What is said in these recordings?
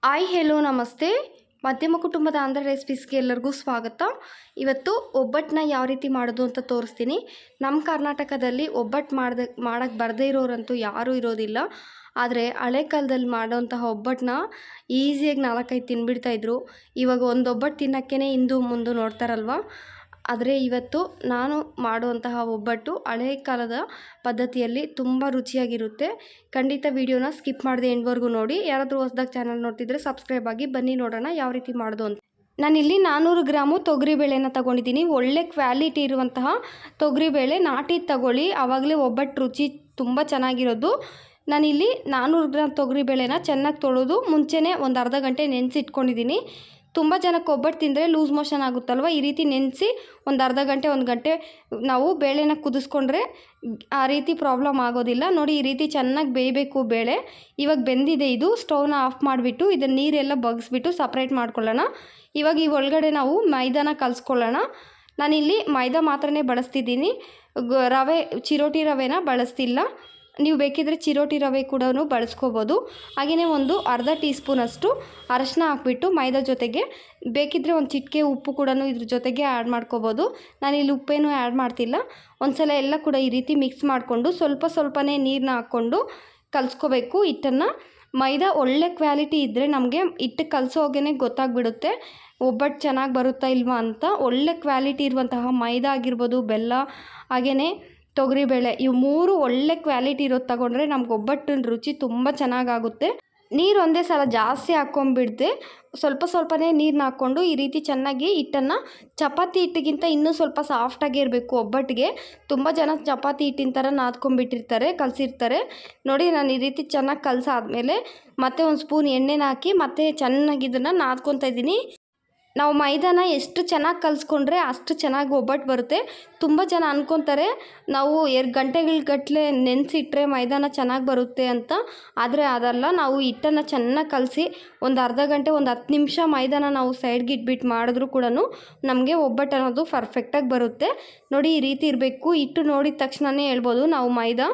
Hi hello ನಮಸ್ತೆ. ಮಧ್ಯಮ ಕುಟುಂಬದ ಆಂಧ್ರ ರೆಸಿಪೀಸ್ಗೆ ಎಲ್ಲರಿಗೂ ಸ್ವಾಗತ. ಇವತ್ತು ಒಬ್ಬಟ್ಟನ್ನ ಯಾವ ರೀತಿ ಮಾಡೋದು ಅಂತ ತೋರಿಸ್ತೀನಿ. ನಮ್ಮ ಕರ್ನಾಟಕದಲ್ಲಿ ಒಬ್ಬಟ್ಟು ಮಾಡೋಕ್ಕೆ ಬರದೇ ಇರೋರಂತೂ ಯಾರೂ ಇರೋದಿಲ್ಲ. ಆದರೆ ಹಳೆ ಕಾಲದಲ್ಲಿ ಮಾಡೋಂತಹ ಒಬ್ಬಟ್ಟನ್ನ ಈಸಿಯಾಗಿ 4-5 ತಿನ್ಬಿಡ್ತಾಯಿದ್ರು. ಇವಾಗ ಒಂದು ಒಬ್ಬಟ್ಟು ತಿನ್ನೋಕ್ಕೇ ಹಿಂದು ಮುಂದೆ ನೋಡ್ತಾರಲ್ವ. ಆದರೆ ಇವತ್ತು ನಾನು ಮಾಡುವಂತಹ ಒಬ್ಬಟ್ಟು ಹಳೆ ಕಾಲದ ಪದ್ಧತಿಯಲ್ಲಿ ತುಂಬ ರುಚಿಯಾಗಿರುತ್ತೆ. ಖಂಡಿತ ವಿಡಿಯೋನ ಸ್ಕಿಪ್ ಮಾಡದೆ ಎಂಡ್ವರೆಗೂ ನೋಡಿ. ಯಾರಾದರೂ ಹೊಸದಾಗಿ ಚಾನಲ್ ನೋಡ್ತಿದ್ರೆ ಸಬ್ಸ್ಕ್ರೈಬ್ ಆಗಿ ಬನ್ನಿ ನೋಡೋಣ ಯಾವ ರೀತಿ ಮಾಡೋದು ಅಂತ. ನಾನಿಲ್ಲಿ 400 ಗ್ರಾಮು ತೊಗರಿಬೇಳೆನ ತೊಗೊಂಡಿದ್ದೀನಿ. ಒಳ್ಳೆ ಕ್ವಾಲಿಟಿ ಇರುವಂತಹ ತೊಗರಿಬೇಳೆ ನಾಟಿದ್ದು ತಗೊಳ್ಳಿ, ಆವಾಗಲೇ ಒಬ್ಬಟ್ಟು ರುಚಿ ತುಂಬ ಚೆನ್ನಾಗಿರೋದು. ನಾನಿಲ್ಲಿ 400 ಗ್ರಾಮ್ ತೊಗರಿಬೇಳೆನ ಚೆನ್ನಾಗಿ ತೊಳೆದು ಮುಂಚೆನೇ ಒಂದು ಅರ್ಧ ಗಂಟೆ ನೆನೆಸಿಟ್ಕೊಂಡಿದ್ದೀನಿ. ತುಂಬ ಜನಕ್ಕೆ ಒಬ್ಬಟ್ಟು ತಿಂದರೆ ಲೂಸ್ ಮೋಷನ್ ಆಗುತ್ತಲ್ವ, ಈ ರೀತಿ ನೆನೆಸಿ ಒಂದು ಅರ್ಧ ಗಂಟೆ 1 ಗಂಟೆ ನಾವು ಬೇಳೆನ ಕುದಿಸ್ಕೊಂಡ್ರೆ ಆ ರೀತಿ ಪ್ರಾಬ್ಲಮ್ ಆಗೋದಿಲ್ಲ. ನೋಡಿ, ಈ ರೀತಿ ಚೆನ್ನಾಗಿ ಬೇಯಬೇಕು ಬೇಳೆ. ಇವಾಗ ಬೆಂದಿದೆ ಇದು. ಸ್ಟವ್ನ ಆಫ್ ಮಾಡಿಬಿಟ್ಟು ಇದನ್ನು ನೀರೆಲ್ಲ ಬಗ್ಗಿಸ್ಬಿಟ್ಟು ಸಪ್ರೇಟ್ ಮಾಡ್ಕೊಳ್ಳೋಣ. ಇವಾಗ ಈ ಒಳಗಡೆ ನಾವು ಮೈದಾನ ಕಲಿಸ್ಕೊಳ್ಳೋಣ. ನಾನಿಲ್ಲಿ ಮೈದಾ ಮಾತ್ರನೇ ಬಳಸ್ತಿದ್ದೀನಿ, ರವೆ ಚಿರೋಟಿ ರವೆನ ಬಳಸ್ತಿಲ್ಲ. ನೀವು ಬೇಕಿದ್ರೆ ಚಿರೋಟಿ ರವೆ ಕೂಡ ಬಳಸ್ಕೋಬೋದು. ಹಾಗೆಯೇ ಒಂದು ಅರ್ಧ ಟೀ ಸ್ಪೂನಷ್ಟು ಅರಶಿನ ಹಾಕ್ಬಿಟ್ಟು ಮೈದಾ ಜೊತೆಗೆ ಬೇಕಿದ್ದರೆ ಒಂದು ಚಿಟಿಕೆ ಉಪ್ಪು ಕೂಡ ಇದ್ರ ಜೊತೆಗೆ ಆ್ಯಡ್ ಮಾಡ್ಕೋಬೋದು. ನಾನಿಲ್ಲಿ ಉಪ್ಪೇನೂ ಆ್ಯಡ್ ಮಾಡ್ತಿಲ್ಲ. ಒಂದ್ಸಲ ಎಲ್ಲ ಕೂಡ ಈ ರೀತಿ ಮಿಕ್ಸ್ ಮಾಡಿಕೊಂಡು ಸ್ವಲ್ಪನೇ ನೀರನ್ನ ಹಾಕ್ಕೊಂಡು ಕಲಿಸ್ಕೋಬೇಕು ಹಿಟ್ಟನ್ನು. ಮೈದಾ ಒಳ್ಳೆ ಕ್ವಾಲಿಟಿ ಇದ್ದರೆ ನಮಗೆ ಹಿಟ್ಟು ಕಲಸೋಗೇ ಗೊತ್ತಾಗ್ಬಿಡುತ್ತೆ ಒಬ್ಬಟ್ಟು ಚೆನ್ನಾಗಿ ಬರುತ್ತಾ ಇಲ್ವಾ ಅಂತ. ಒಳ್ಳೆ ಕ್ವಾಲಿಟಿ ಇರುವಂತಹ ಮೈದಾ ಆಗಿರ್ಬೋದು, ಬೆಲ್ಲ, ಹಾಗೆಯೇ ತೊಗರಿಬೇಳೆ, ಇವು 3 ಒಳ್ಳೆ ಕ್ವಾಲಿಟಿ ಇರೋದು ತಗೊಂಡ್ರೆ ನಮ್ಗೆ ಒಬ್ಬಟ್ಟಿನ ರುಚಿ ತುಂಬ ಚೆನ್ನಾಗಾಗುತ್ತೆ. ನೀರು ಒಂದೇ ಸಲ ಜಾಸ್ತಿ ಹಾಕ್ಕೊಂಬಿಡ್ದೆ ಸ್ವಲ್ಪನೇ ನೀರನ್ನ ಹಾಕ್ಕೊಂಡು ಈ ರೀತಿ ಚೆನ್ನಾಗಿ ಹಿಟ್ಟನ್ನು, ಚಪಾತಿ ಹಿಟ್ಟಿಗಿಂತ ಇನ್ನೂ ಸ್ವಲ್ಪ ಸಾಫ್ಟಾಗೇ ಇರಬೇಕು ಒಬ್ಬಟ್ಟಿಗೆ. ತುಂಬ ಜನ ಚಪಾತಿ ಹಿಟ್ಟಿನ ಥರ ನಾದ್ಕೊಂಡ್ಬಿಟ್ಟಿರ್ತಾರೆ, ಕಲಸಿರ್ತಾರೆ. ನೋಡಿ, ನಾನು ಈ ರೀತಿ ಚೆನ್ನಾಗಿ ಕಲಸಾದ್ಮೇಲೆ ಮತ್ತೆ ಒಂದು ಸ್ಪೂನ್ ಎಣ್ಣೆನ ಹಾಕಿ ಮತ್ತೆ ಚೆನ್ನಾಗಿ ಇದನ್ನು ನಾದ್ಕೊತಾ ಇದ್ದೀನಿ. ನಾವು ಮೈದಾನ ಎಷ್ಟು ಚೆನ್ನಾಗಿ ಕಲಿಸ್ಕೊಂಡ್ರೆ ಅಷ್ಟು ಚೆನ್ನಾಗಿ ಒಬ್ಬಟ್ಟು ಬರುತ್ತೆ. ತುಂಬ ಜನ ಅಂದ್ಕೊತಾರೆ ನಾವು ಗಂಟೆಗಟ್ಟಲೆ ನೆನೆಸಿಟ್ರೆ ಮೈದಾನ ಚೆನ್ನಾಗಿ ಬರುತ್ತೆ ಅಂತ. ಆದರೆ ಅದಲ್ಲ. ನಾವು ಹಿಟ್ಟನ್ನು ಚೆನ್ನಾಗಿ ಕಲಸಿ ಒಂದು ಅರ್ಧ ಗಂಟೆ, ಒಂದು 10 ನಿಮಿಷ ಮೈದಾನ ನಾವು ಸೈಡ್ಗೆ ಇಟ್ಬಿಟ್ಟು ಮಾಡಿದ್ರೂ ಕೂಡ ನಮಗೆ ಒಬ್ಬಟ್ಟು ಅನ್ನೋದು ಪರ್ಫೆಕ್ಟಾಗಿ ಬರುತ್ತೆ. ನೋಡಿ, ಈ ರೀತಿ ಇರಬೇಕು. ಹಿಟ್ಟು ನೋಡಿದ ತಕ್ಷಣವೇ ಹೇಳ್ಬೋದು ನಾವು ಮೈದಾ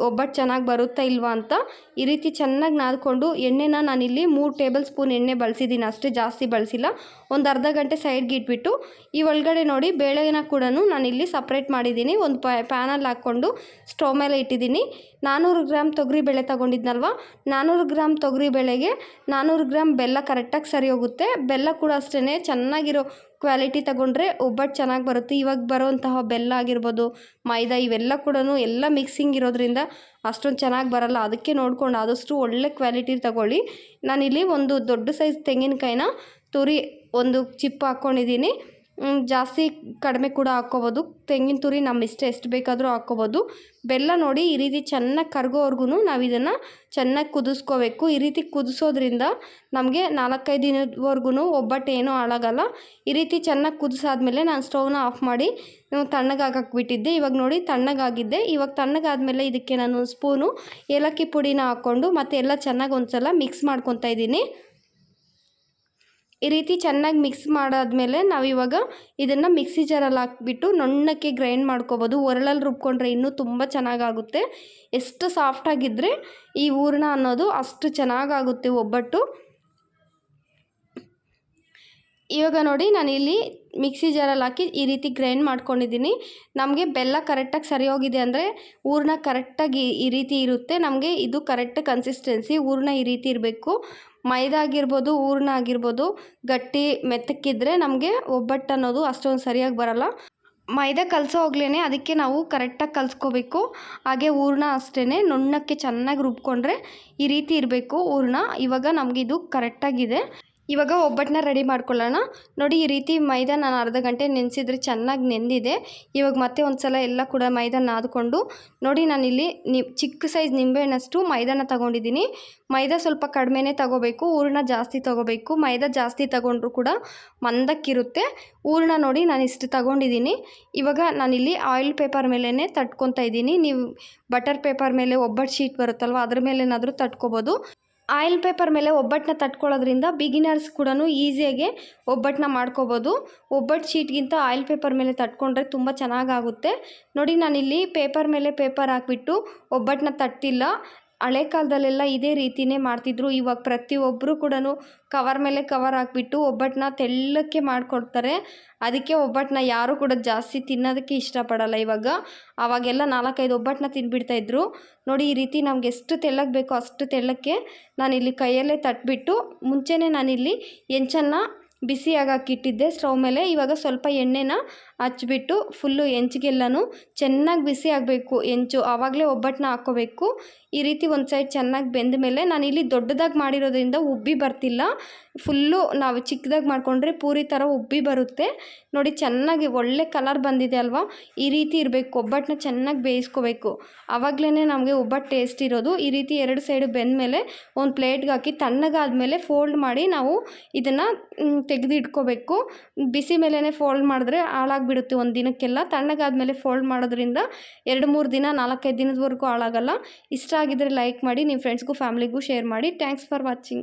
ಒಬ್ಬಟ್ಟು ಚೆನ್ನಾಗಿ ಬರುತ್ತಾ ಇಲ್ವಾ ಅಂತ. ಈ ರೀತಿ ಚೆನ್ನಾಗಿ ನಾದ್ಕೊಂಡು ಎಣ್ಣೆನ ನಾನಿಲ್ಲಿ 3 ಟೇಬಲ್ ಸ್ಪೂನ್ ಎಣ್ಣೆ ಬಳಸಿದ್ದೀನಿ, ಅಷ್ಟೇ, ಜಾಸ್ತಿ ಬಳಸಿಲ್ಲ. ಒಂದು ಅರ್ಧ ಗಂಟೆ ಸೈಡ್ಗೆ ಇಟ್ಬಿಟ್ಟು ಈ ಒಳಗಡೆ ನೋಡಿ ಬೇಳೆನ ಕೂಡ ನಾನಿಲ್ಲಿ ಸಪ್ರೇಟ್ ಮಾಡಿದ್ದೀನಿ. ಒಂದು ಪ್ಯಾನಲ್ಲಿ ಹಾಕ್ಕೊಂಡು ಸ್ಟವ್ ಮೇಲೆ ಇಟ್ಟಿದ್ದೀನಿ. 400 ಗ್ರಾಮ್ ತೊಗರಿಬೇಳೆ ತೊಗೊಂಡಿದ್ನಲ್ವ, 400 ಗ್ರಾಮ್ ತೊಗರಿಬೇಳೆಗೆ 400 ಗ್ರಾಮ್ ಬೆಲ್ಲ ಕರೆಕ್ಟಾಗಿ ಸರಿ ಹೋಗುತ್ತೆ. ಬೆಲ್ಲ ಕೂಡ ಅಷ್ಟೇ ಚೆನ್ನಾಗಿರೋ ಕ್ವಾಲಿಟಿ ತಗೊಂಡ್ರೆ ಒಬ್ಬಟ್ಟು ಚೆನ್ನಾಗಿ ಬರುತ್ತೆ. ಇವಾಗ ಬರೋವಂತಹ ಬೆಲ್ಲ ಆಗಿರ್ಬೋದು, ಮೈದಾ, ಇವೆಲ್ಲ ಕೂಡ ಎಲ್ಲ ಮಿಕ್ಸಿಂಗ್ ಇರೋದ್ರಿಂದ ಅಷ್ಟೊಂದು ಚೆನ್ನಾಗಿ ಬರಲ್ಲ. ಅದಕ್ಕೆ ನೋಡ್ಕೊಂಡು ಆದಷ್ಟು ಒಳ್ಳೆ ಕ್ವಾಲಿಟಿ ತಗೊಳ್ಳಿ. ನಾನಿಲ್ಲಿ ಒಂದು ದೊಡ್ಡ ಸೈಜ್ ತೆಂಗಿನಕಾಯಿನ ತುರಿ ಒಂದು ಚಿಪ್ಪು ಹಾಕ್ಕೊಂಡಿದ್ದೀನಿ. ಜಾಸ್ತಿ ಕಡಿಮೆ ಕೂಡ ಹಾಕ್ಕೋಬೋದು. ತೆಂಗಿನ ತುರಿ ನಮ್ಮ ಇಷ್ಟ, ಎಷ್ಟು ಬೇಕಾದರೂ ಹಾಕ್ಕೋಬೋದು. ಬೆಲ್ಲ ನೋಡಿ ಈ ರೀತಿ ಚೆನ್ನಾಗಿ ಕರಗೋವರೆಗೂ ನಾವು ಇದನ್ನು ಚೆನ್ನಾಗಿ ಕುದಿಸ್ಕೋಬೇಕು. ಈ ರೀತಿ ಕುದಿಸೋದ್ರಿಂದ ನಮಗೆ 4-5 ದಿನದವರೆಗೂ ಒಬ್ಬಟ್ಟು ಏನೂ ಹಾಳಾಗಲ್ಲ. ಈ ರೀತಿ ಚೆನ್ನಾಗಿ ಕುದಿಸಾದ್ಮೇಲೆ ನಾನು ಸ್ಟವ್ನ ಆಫ್ ಮಾಡಿ ತಣ್ಣಗಾಗಕ್ಕೆ ಇವಾಗ ನೋಡಿ ತಣ್ಣಗಾಗಿದ್ದೆ. ಇವಾಗ ತಣ್ಣಗಾದ್ಮೇಲೆ ಇದಕ್ಕೆ ನಾನು ಸ್ಪೂನು ಏಲಕ್ಕಿ ಪುಡಿನ ಹಾಕ್ಕೊಂಡು ಮತ್ತೆ ಎಲ್ಲ ಚೆನ್ನಾಗಿ ಒಂದು ಸಲ ಮಿಕ್ಸ್ ಮಾಡ್ಕೊತಾ ಇದ್ದೀನಿ. ಈ ರೀತಿ ಚೆನ್ನಾಗಿ ಮಿಕ್ಸ್ ಮಾಡಾದ್ಮೇಲೆ ನಾವಿವಾಗ ಇದನ್ನು ಮಿಕ್ಸಿ ಜಾರಲ್ಲಿ ಹಾಕ್ಬಿಟ್ಟು ನುಣ್ಣಕ್ಕೆ ಗ್ರೈಂಡ್ ಮಾಡ್ಕೋಬೋದು. ಒರಳಲ್ಲಿ ರುಬ್ಕೊಂಡ್ರೆ ಇನ್ನೂ ತುಂಬ ಚೆನ್ನಾಗಾಗುತ್ತೆ. ಎಷ್ಟು ಸಾಫ್ಟಾಗಿದ್ದರೆ ಈ ಹೂರಣ ಅನ್ನೋದು ಅಷ್ಟು ಚೆನ್ನಾಗಾಗುತ್ತೆ ಒಬ್ಬಟ್ಟು. ಇವಾಗ ನೋಡಿ ನಾನಿಲ್ಲಿ ಮಿಕ್ಸಿ ಜಾರಲ್ಲಿ ಹಾಕಿ ಈ ರೀತಿ ಗ್ರೈಂಡ್ ಮಾಡ್ಕೊಂಡಿದ್ದೀನಿ. ನಮಗೆ ಬೆಲ್ಲ ಕರೆಕ್ಟಾಗಿ ಸರಿ ಹೋಗಿದೆ ಅಂದರೆ ಹೂರಣ ಕರೆಕ್ಟಾಗಿ ಈ ರೀತಿ ಇರುತ್ತೆ. ನಮಗೆ ಇದು ಕರೆಕ್ಟ್ ಕನ್ಸಿಸ್ಟೆನ್ಸಿ. ಹೂರಣ ಈ ರೀತಿ ಇರಬೇಕು. ಮೈದಾ ಆಗಿರ್ಬೋದು, ಹೂರಣ ಆಗಿರ್ಬೋದು, ಗಟ್ಟಿ ಮೆತ್ತಕ್ಕಿದ್ರೆ ನಮಗೆ ಒಬ್ಬಟ್ಟು ಅನ್ನೋದು ಅಷ್ಟೊಂದು ಸರಿಯಾಗಿ ಬರಲ್ಲ. ಮೈದಾ ಕಲಸೋ ಹೋಗ್ಲೇ ಅದಕ್ಕೆ ನಾವು ಕರೆಕ್ಟಾಗಿ ಕಲಿಸ್ಕೋಬೇಕು. ಹಾಗೆ ಹೂರಣ ಅಷ್ಟೇ ನುಣ್ಣಕ್ಕೆ ಚೆನ್ನಾಗಿ ರುಬ್ಕೊಂಡ್ರೆ ಈ ರೀತಿ ಇರಬೇಕು ಹೂರಣ. ಇವಾಗ ನಮಗಿದು ಕರೆಕ್ಟಾಗಿದೆ. ಇವಾಗ ಒಬ್ಬಟ್ಟನ್ನ ರೆಡಿ ಮಾಡ್ಕೊಳ್ಳೋಣ. ನೋಡಿ, ಈ ರೀತಿ ಮೈದಾ ನಾನು ಅರ್ಧ ಗಂಟೆ ನೆನೆಸಿದ್ರೆ ಚೆನ್ನಾಗಿ ನೆಂದಿದೆ. ಇವಾಗ ಮತ್ತೆ ಒಂದು ಸಲ ಎಲ್ಲ ಕೂಡ ಮೈದಾ ನಾದ್ಕೊಂಡು ನೋಡಿ, ನಾನಿಲ್ಲಿ ಚಿಕ್ಕ ಸೈಜ್ ನಿಂಬೆಹಣ್ಣಷ್ಟು ಮೈದಾನ ತೊಗೊಂಡಿದ್ದೀನಿ. ಮೈದಾ ಸ್ವಲ್ಪ ಕಡಿಮೆನೇ ತೊಗೋಬೇಕು, ಹೂರಣ ಜಾಸ್ತಿ ತೊಗೋಬೇಕು. ಮೈದಾ ಜಾಸ್ತಿ ತೊಗೊಂಡ್ರೂ ಕೂಡ ಮಂದಕ್ಕಿರುತ್ತೆ. ಹೂರಣ ನೋಡಿ ನಾನು ಇಷ್ಟು ತೊಗೊಂಡಿದ್ದೀನಿ. ಇವಾಗ ನಾನಿಲ್ಲಿ ಆಯಿಲ್ ಪೇಪರ್ ಮೇಲೇ ತಟ್ಕೊತಾ ಇದ್ದೀನಿ. ನೀವು ಬಟರ್ ಪೇಪರ್ ಮೇಲೆ ಒಬ್ಬಟ್ಟು ಶೀಟ್ ಬರುತ್ತಲ್ವ, ಅದ್ರ ಮೇಲೇನಾದರೂ ತಟ್ಕೋಬೋದು. ಆಯಿಲ್ ಪೇಪರ್ ಮೇಲೆ ಒಬ್ಬಟ್ಟನ್ನ ತಟ್ಕೊಳ್ಳೋದ್ರಿಂದ ಬಿಗಿನರ್ಸ್ ಕೂಡ ಈಸಿಯಾಗಿ ಒಬ್ಬಟ್ಟನ್ನ ಮಾಡ್ಕೋಬೋದು. ಒಬ್ಬಟ್ಟು ಶೀಟ್ಗಿಂತ ಆಯಿಲ್ ಪೇಪರ್ ಮೇಲೆ ತಟ್ಕೊಂಡ್ರೆ ತುಂಬ ಚೆನ್ನಾಗಾಗುತ್ತೆ. ನೋಡಿ, ನಾನಿಲ್ಲಿ ಪೇಪರ್ ಮೇಲೆ ಪೇಪರ್ ಹಾಕ್ಬಿಟ್ಟು ಒಬ್ಬಟ್ಟನ್ನ ತಟ್ಟಿಲ್ಲ. ಹಳೆ ಕಾಲದಲ್ಲೆಲ್ಲ ಇದೇ ರೀತಿಯೇ ಮಾಡ್ತಿದ್ರು. ಇವಾಗ ಪ್ರತಿಯೊಬ್ಬರು ಕೂಡ ಕವರ್ ಮೇಲೆ ಕವರ್ ಹಾಕ್ಬಿಟ್ಟು ಒಬ್ಬಟ್ಟನ್ನ ತೆಳ್ಳಕ್ಕೆ ಮಾಡಿಕೊಡ್ತಾರೆ. ಅದಕ್ಕೆ ಒಬ್ಬಟ್ಟನ್ನ ಯಾರೂ ಕೂಡ ಜಾಸ್ತಿ ತಿನ್ನೋದಕ್ಕೆ ಇಷ್ಟಪಡಲ್ಲ ಇವಾಗ. ಆವಾಗೆಲ್ಲ 4-5 ಒಬ್ಬಟ್ಟನ್ನ ತಿಂದುಬಿಡ್ತಾಯಿದ್ರು. ನೋಡಿ, ಈ ರೀತಿ ನಮ್ಗೆ ಎಷ್ಟು ತೆಳ್ಳಗೆ ಬೇಕೋ ಅಷ್ಟು ತೆಳ್ಳಕ್ಕೆ ನಾನಿಲ್ಲಿ ಕೈಯಲ್ಲೇ ತಟ್ಬಿಟ್ಟು ಮುಂಚೆನೇ ನಾನಿಲ್ಲಿ ಹೆಂಚನ್ನು ಬಿಸಿಯಾಗಿಟ್ಟಿದ್ದೆ ಸ್ಟವ್ ಮೇಲೆ. ಇವಾಗ ಸ್ವಲ್ಪ ಎಣ್ಣೆನ ಹಚ್ಬಿಟ್ಟು ಫುಲ್ಲು ಹೆಂಚಿಗೆಲ್ಲನೂ ಚೆನ್ನಾಗಿ ಬಿಸಿ ಆಗಬೇಕು ಹೆಂಚು, ಆವಾಗಲೇ ಒಬ್ಬಟ್ಟನ್ನ ಹಾಕ್ಕೋಬೇಕು. ಈ ರೀತಿ ಒಂದು ಸೈಡ್ ಚೆನ್ನಾಗಿ ಬೆಂದ ಮೇಲೆ ನಾನಿಲ್ಲಿ ದೊಡ್ಡದಾಗಿ ಮಾಡಿರೋದ್ರಿಂದ ಉಬ್ಬಿ ಬರ್ತಿಲ್ಲ. ಫುಲ್ಲು ನಾವು ಚಿಕ್ಕದಾಗಿ ಮಾಡಿಕೊಂಡ್ರೆ ಪೂರಿ ಥರ ಉಬ್ಬಿ ಬರುತ್ತೆ. ನೋಡಿ, ಚೆನ್ನಾಗಿ ಒಳ್ಳೆ ಕಲರ್ ಬಂದಿದೆ ಅಲ್ವಾ? ಈ ರೀತಿ ಇರಬೇಕು. ಒಬ್ಬಟ್ಟನ್ನ ಚೆನ್ನಾಗಿ ಬೇಯಿಸ್ಕೋಬೇಕು, ಆವಾಗಲೇ ನಮಗೆ ಒಬ್ಬಟ್ಟು ಟೇಸ್ಟ್ ಇರೋದು. ಈ ರೀತಿ 2 ಸೈಡು ಬೆಂದಮೇಲೆ ಒಂದು ಪ್ಲೇಟ್ಗೆ ಹಾಕಿ ತಣ್ಣಗಾದ್ಮೇಲೆ ಫೋಲ್ಡ್ ಮಾಡಿ ನಾವು ಇದನ್ನು ತೆಗೆದಿಟ್ಕೋಬೇಕು. ಬಿಸಿ ಮೇಲೇ ಫೋಲ್ಡ್ ಮಾಡಿದ್ರೆ ಹಾಳಾಗಿಬಿಡುತ್ತೆ ಒಂದು ದಿನಕ್ಕೆಲ್ಲ. ತಣ್ಣಗಾದ್ಮೇಲೆ ಫೋಲ್ಡ್ ಮಾಡೋದ್ರಿಂದ 2-3 ದಿನ 4-5 ದಿನದವರೆಗೂ ಹಾಳಾಗಲ್ಲ. ಇಷ್ಟ ಆಗಿದ್ರೆ ಲೈಕ್ ಮಾಡಿ, ನಿಮ್ಮ ಫ್ರೆಂಡ್ಸ್ಗೂ ಫ್ಯಾಮಿಲಿಗೂ ಶೇರ್ ಮಾಡಿ. Thanks for watching.